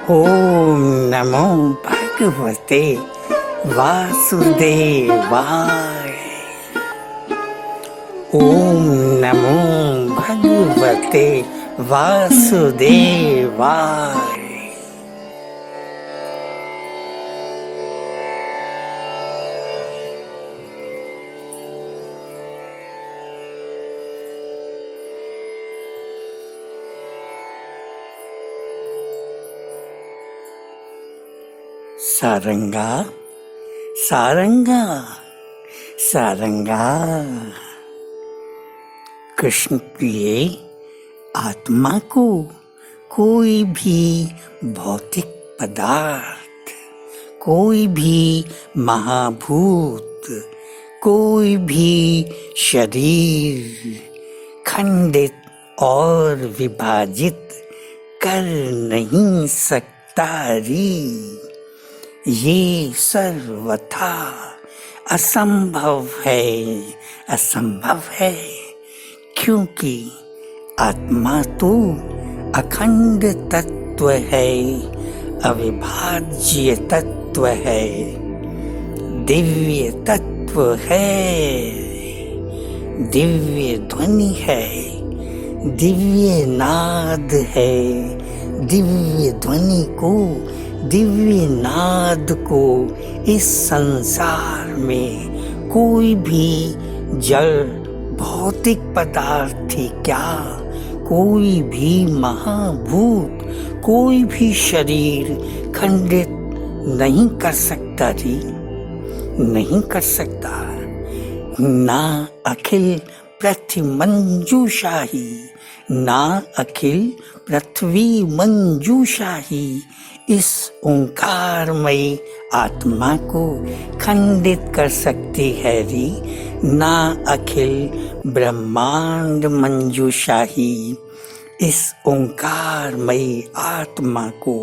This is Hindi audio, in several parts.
ओम नमो भगवते वासुदेवाय। ओम नमो भगवते वासुदेवाय। सारंगा सारंगा सारंगा। कृष्ण प्रिय आत्मा को कोई भी भौतिक पदार्थ, कोई भी महाभूत, कोई भी शरीर खंडित और विभाजित कर नहीं सकता री। ये सर्वथा असंभव है, क्योंकि आत्मा तो अखंड तत्व है, अविभाज्य तत्व है, दिव्य तत्व है, दिव्य ध्वनि है, दिव्य नाद है। दिव्य ध्वनि को, दिव्य नाद को इस संसार में कोई भी जड़ भौतिक पदार्थ ही क्या, कोई भी महाभूत, कोई भी शरीर खंडित नहीं कर सकता जी, नहीं कर सकता। ना अखिल पृथ्वी मंजूशाही, ना अखिल पृथ्वी मंजूशाही इस ओंकारमयी आत्मा को खंडित कर सकती है री। ना अखिल ब्रह्मांड मंजूशाही इस ओंकारमयी आत्मा को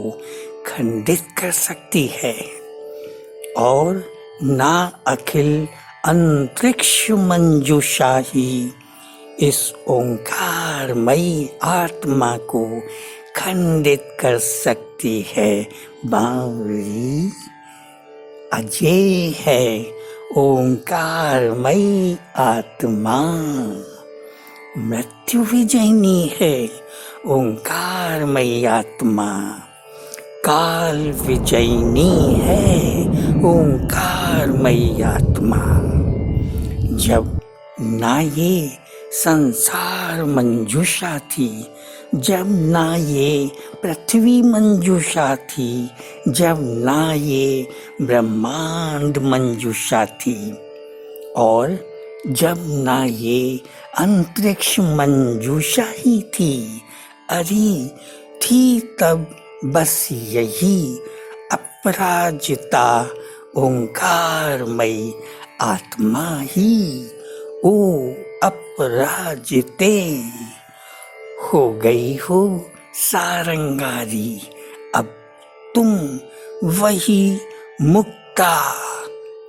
खंडित कर सकती है, और ना अखिल अंतरिक्ष मंजूशाही इस ओंकारमयी आत्मा को खंडित कर सकती है। बावरी अजय है ओंकारमयी आत्मा, मृत्यु विजयनी है ओंकारमयी आत्मा, काल विजयनी है ओंकारमयी आत्मा। जब ना ये संसार मंजूषा थी, जब ना ये पृथ्वी मंजूषा थी, जब ना ये ब्रह्मांड मंजूषा थी, और जब ना ये अंतरिक्ष मंजूषा ही थी, अरे थी तब बस यही अपराजिता ओंकारमयी आत्मा ही। ओ अपराजिते हो गई हो सारंगारी, अब तुम वही मुक्ता,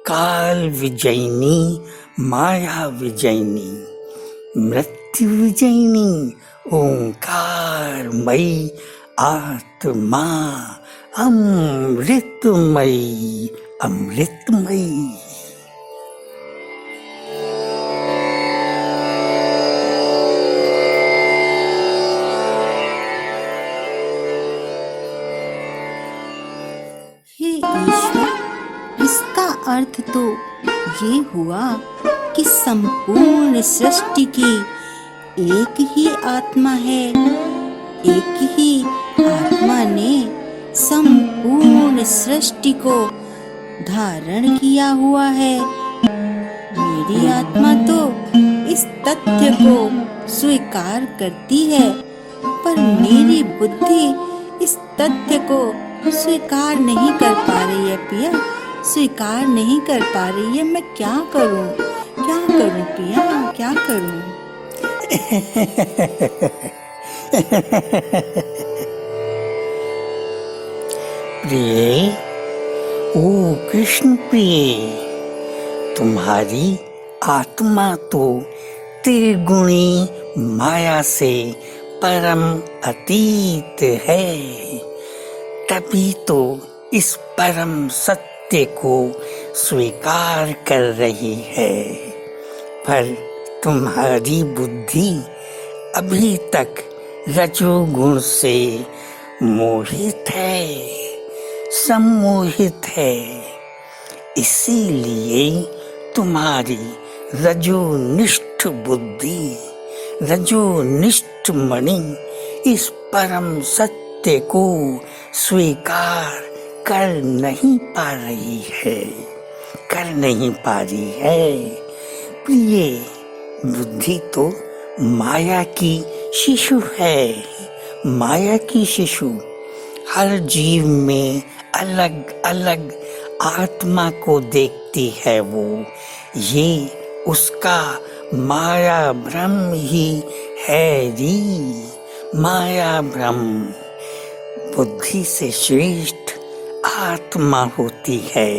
काल विजयनी, माया विजयनी, मृत्यु विजयनी ओंकारमयी आत्मा, अमृतमयी, अमृतमयी। इसका अर्थ तो ये हुआ कि संपूर्ण सृष्टि की एक ही आत्मा है, एक ही आत्मा ने संपूर्ण सृष्टि को धारण किया हुआ है। मेरी आत्मा तो इस तथ्य को स्वीकार करती है, पर मेरी बुद्धि इस तथ्य को स्वीकार नहीं कर पा रही है पिया, स्वीकार नहीं कर पा रही है। मैं क्या करूं पिया, क्या करूं? प्रिय, ओ कृष्ण प्रिय, तुम्हारी आत्मा तो त्रिगुणी माया से परम अतीत है, तभी तो इस परम सत्य को स्वीकार कर रही है, पर तुम्हारी बुद्धि अभी तक रजोगुण से मोहित है, सम्मोहित है। इसीलिए तुम्हारी रजोनिष्ठ बुद्धि, रजोनिष्ठ मणि इस परम सत्य को स्वीकार कर नहीं पा रही है, कर नहीं पा रही है। प्रिय, बुद्धि तो माया की शिशु है, माया की शिशु। हर जीव में अलग अलग आत्मा को देखती है वो, ये उसका माया भ्रम ही है री, माया भ्रम। बुद्धि से श्रेष्ठ आत्मा होती है,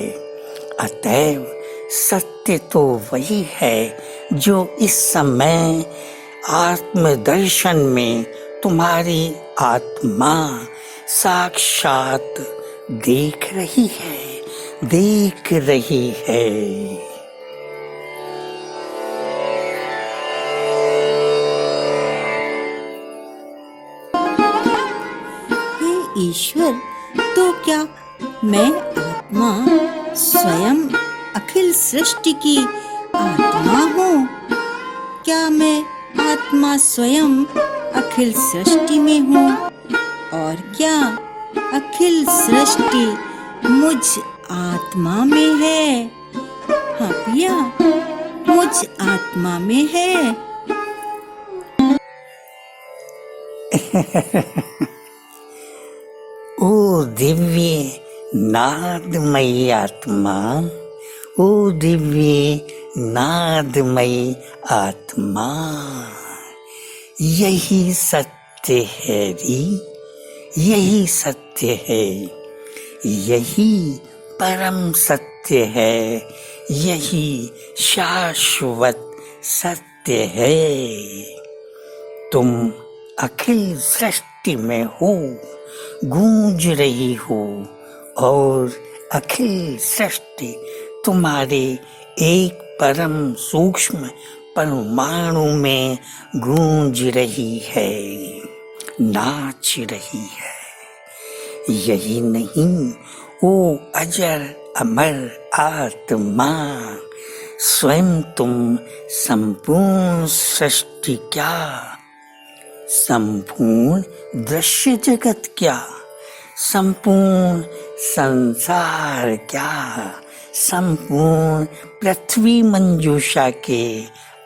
अतएव सत्य तो वही है जो इस समय आत्मदर्शन में तुम्हारी आत्मा साक्षात देख रही है, देख रही है। हे ईश्वर, तो क्या मैं आत्मा स्वयं अखिल सृष्टि की आत्मा हूँ? क्या मैं आत्मा स्वयं अखिल सृष्टि में हूँ? और क्या अखिल सृष्टि मुझ आत्मा में है? हाँ भैया, मुझ आत्मा में है। ओ दिव्य नादमयी आत्मा, ओ दिव्य नादमयी आत्मा, यही सत्य है री, यही सत्य है, यही परम सत्य है, यही शाश्वत सत्य है। तुम अखिल सृष्टि में हो, गूंज रही हो, और अखिल सृष्टि तुम्हारे एक परम सूक्ष्म परमाणु में गूंज रही है, नाच रही है। यही नहीं, वो अजर अमर आत्मा स्वयं तुम संपूर्ण सृष्टि क्या, संपूर्ण दृश्य जगत क्या, संपूर्ण संसार क्या, संपूर्ण पृथ्वी मंजूषा के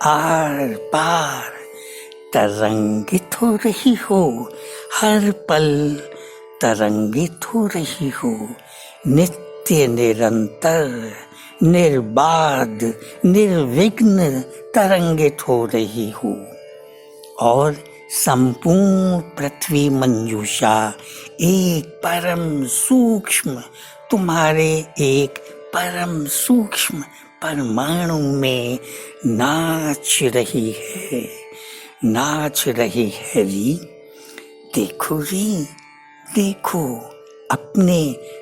आर पार तरंगित हो रही हो, हर पल तरंगित हो रही हो, नित्य निरंतर निर्बाध निर्विघ्न तरंगित हो रही हो। और संपूर्ण पृथ्वी मंजूषा एक परम सूक्ष्म, तुम्हारे एक परम सूक्ष्म परमाणु में नाच रही है, नाच रही है री। देखो री, देखो, अपने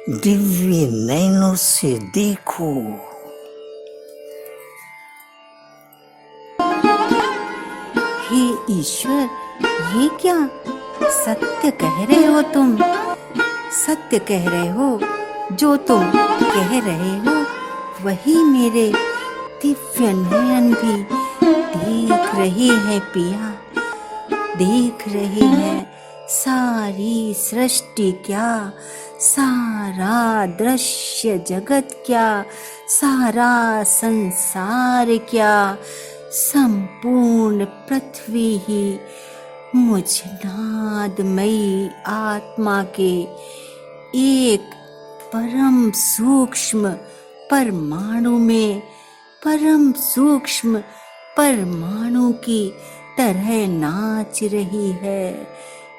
दिव्य नयनों से देखो। हे ईश्वर, ये क्या सत्य कह रहे हो तुम? सत्य कह रहे हो, जो तुम कह रहे हो वही मेरे दिव्य नयन भी देख रहे हैं पिया, देख रहे हैं। सारी सृष्टि क्या, सारा दृश्य जगत क्या, सारा संसार क्या, संपूर्ण पृथ्वी ही मुझ नादमयी आत्मा के एक परम सूक्ष्म परमाणु में, परम सूक्ष्म परमाणु की तरह नाच रही है,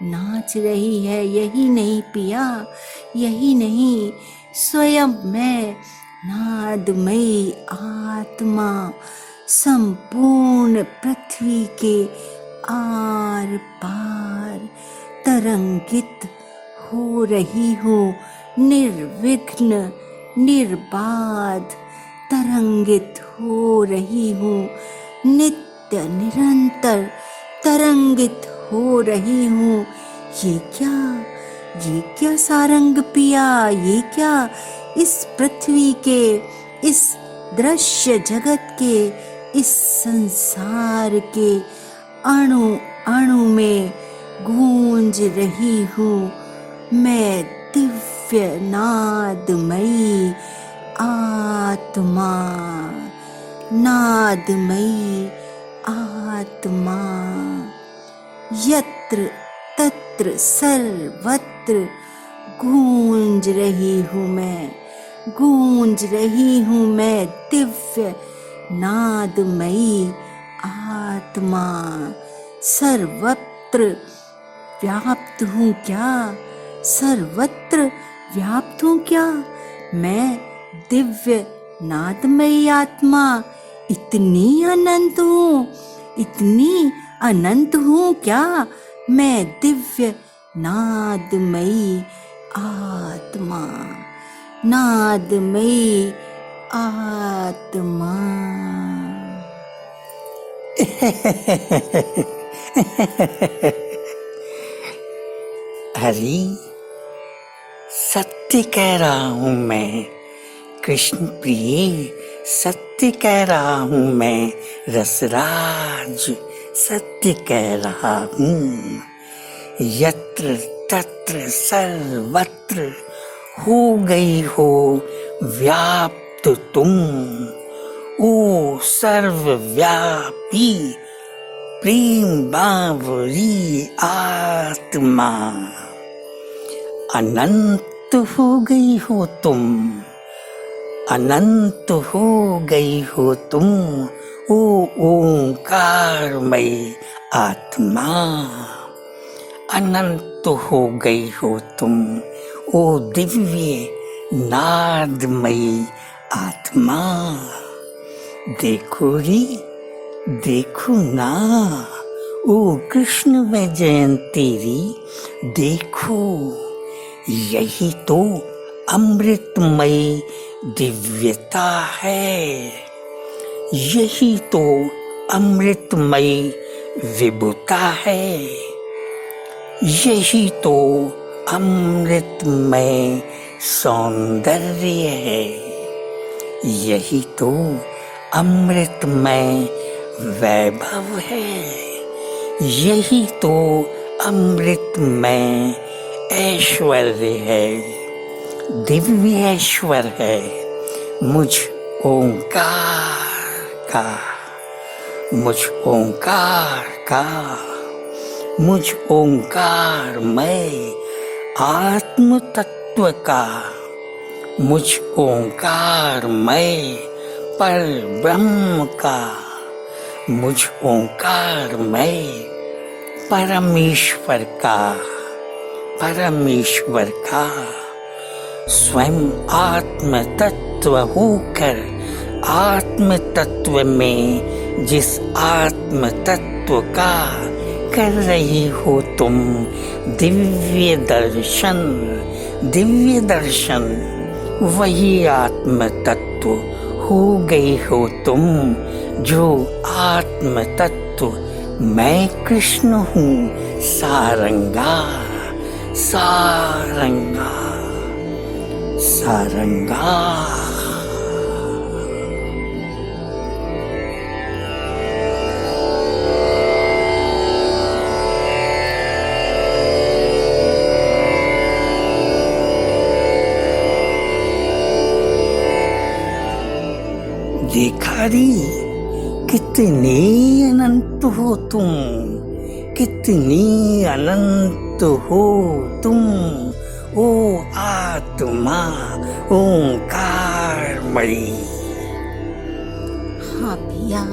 नाच रही है। यही नहीं पिया, यही नहीं, स्वयं मैं नादमयी आत्मा संपूर्ण पृथ्वी के आर पार तरंगित हो रही हूँ निर्विघ्न निर्बाध, तरंगित हो रही हूँ नित्य निरंतर, तरंगित हो रही हूँ। ये क्या सारंग पिया, ये क्या इस पृथ्वी के, इस दृश्य जगत के, इस संसार के अणु अणु में गूंज रही हूँ मैं दिव्य नादमयी आत्मा, नादमयी आत्मा। यत्र तत्र सर्वत्र गूंज रही हूँ मैं, गूंज रही हूँ मैं दिव्य नादमयी आत्मा। सर्वत्र व्याप्त हूँ क्या, सर्वत्र व्याप्त हूँ क्या मैं दिव्य नादमयी आत्मा। इतनी अनंत हूँ, इतनी अनंत हूँ क्या मैं दिव्य नादमयी आत्मा, नादमयी आत्मा। हरि, सत्य कह रहा हूँ मैं, कृष्ण प्रिय सत्य कह रहा हूँ मैं, रसराज सत्य कह रहा हूँ। यत्र तत्र सर्वत्र हो गई हो व्याप्त तुम, ओ सर्वव्यापी प्रेम बावरी आत्मा। अनंत हो गई हो तुम, अनंत हो गई हो तुम, ओ ओंकारमय आत्मा। अनंत हो गई हो तुम, ओ दिव्य नादमयी आत्मा। देखो रे, देखो ना, ओ कृष्ण में जयंती री, देखो यही तो अमृतमयी दिव्यता है, यही तो अमृतमयी विभुता है, यही तो अमृतमय सौंदर्य है, यही तो अमृतमय वैभव है, यही तो अमृतमय ऐश्वर्य है, दिव्य ऐश्वर्य है। मुझ ओंकार का, मुझ ओंकार का, मुझ ओंकारमय आत्म तत्व का, मुझ ओंकारमय पर ब्रह्म का, मुझ ओंकारमय परमेश्वर का, परमेश्वर का स्वयं आत्म तत्व होकर, आत्म तत्व में जिस आत्म तत्व का कर रही हो तुम दिव्य दर्शन, दिव्य दर्शन, वही आत्म तत्व हो गई हो तुम, जो आत्म तत्व मैं कृष्ण हूँ सारंगा, सारंगा, सारंगा। देखा रे, कितने अनंत हो तुम, कितनी अनंत हो तुम, ओ आत्मा ओंकारमयी। हाँ भैया,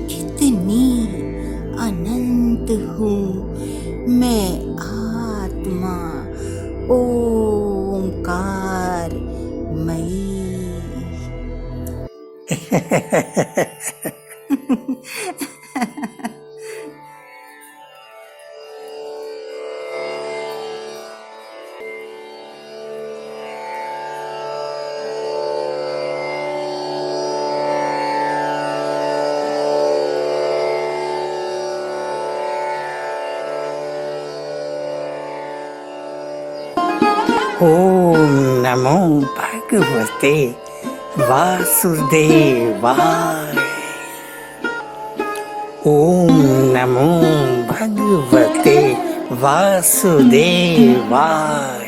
कितनी अनंत हूँ मैं आत्मा ओंकारमयी। ओम नमो भगवते वासुदेवाय। ओम नमो भगवते वासुदेवाय।